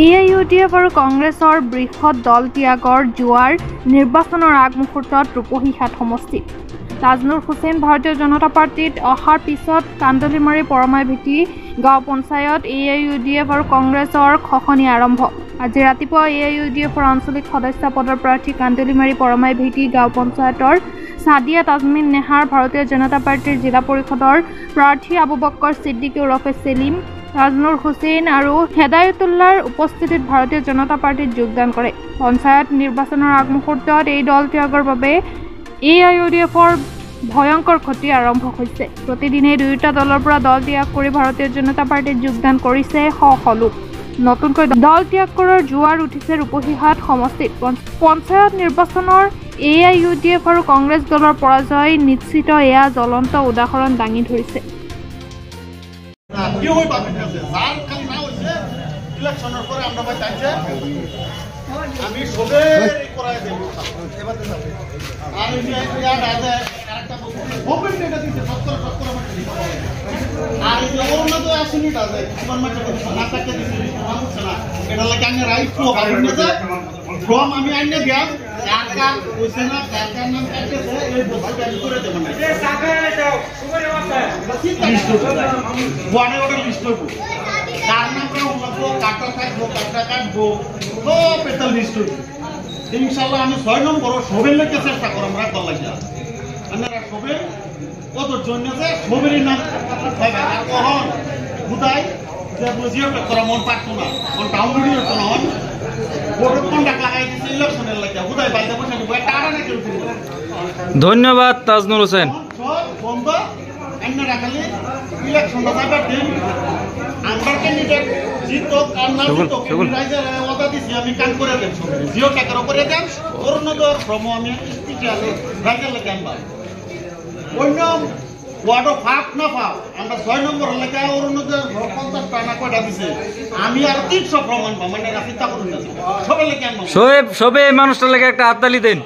AIUDF আৰু কংগ্ৰেছৰ বৃহৎ দল ত্যাগৰ জোৱাৰ নিৰ্বাচনৰ আগমুহূৰ্তত ৰূপহীহাট সমষ্টিত তাজনুৰ হুছেইন ভাৰতীয় জনতা পাৰ্টিত অহাৰ পিছত কান্দলিমাৰী পৰমাই ভেটি গাঁও পঞ্চায়ত AIUDF আৰু কংগ্ৰেছৰ খহনি আৰম্ভ। আজি ৰাতিপুৱা AIUDFৰ আঞ্চলিক সদস্য পদৰ প্ৰাৰ্থী কান্দলিমাৰী পৰমাই ভেটি গাঁও পঞ্চায়তৰ সাদিয়া তাজমিন নেহাৰ ভাৰতীয় জনতা পাৰ্টিৰ জিলা পৰিষদৰ প্ৰাৰ্থী আবু বক্কৰ ছিদ্দিকী ওৰফে সেলিম তাজনুৰ হুছেইন আৰু হেদায়তুল্লাৰ উপস্থিতিত ভাৰতীয় জনতা পাৰ্টিত যোগদান কৰে। পঞ্চায়ত নিৰ্বাচনৰ আগমুহূৰ্তত এই দল ত্যাগৰ বাবে AIUDFৰ ভয়ংকৰ ক্ষতি আৰম্ভ হৈছে। প্ৰতিদিনে দুয়োটা দলৰ পৰা দল ত্যাগ কৰি ভাৰতীয় জনতা পাৰ্টিত যোগদান কৰিছে শ লোক। নতুনকৈ দল ত্যাগ কৰাৰ জোৱাৰ উঠিছে ৰূপহীহাট সমষ্টিত। পঞ্চায়ত নিৰ্বাচনৰ AIUDF আৰু কংগ্ৰেছ দলৰ পৰাজয় নিশ্চিত, এয়া জ্বলন্ত উদাহৰণ দাঙি ধৰিছে। ইনশাল্লাহ আমি 6 নম্বর সবের লোককে চেষ্টা করো আমরা কল লাগিয়া আপনারা সবে কত জন্য যে সবেরই নাম কখন বুদাই যে বুঝিয়ে করা মন পারতো না মন ডাউনলোড হতো না ভোট কন্ডাক্ট লাগাই দিচ্ছে ইলেকশনের লাগিয়া বুদাই বাইরে বসে টাকা না কেউ ধন্যবাদ তাজনুর হোসেন বন্ধ আপনারা খালি ইলেকশনটা যাবার দিন আমার ক্যান্ডিডেট জিতক আর না জিতক রাইজার ওদা দিছি আমি কাম করে দেব জিও টাকার উপরে দেব অরুণোদয় ভ্রম আমি স্পিচারে রাইজার লাগে আনবা অন্য ওয়ার্ড ফাপ না ফাপ আমরা 6 নম্বর লাগে অরুণোদয় 50 টাকা কয়টা দিছে আমি আর 300 প্রমাণ পাবো মানে চিন্তা করুন না সবাই লাগে আনবা সবে এই মানুষটার লাগে একটা হাততালি দেন।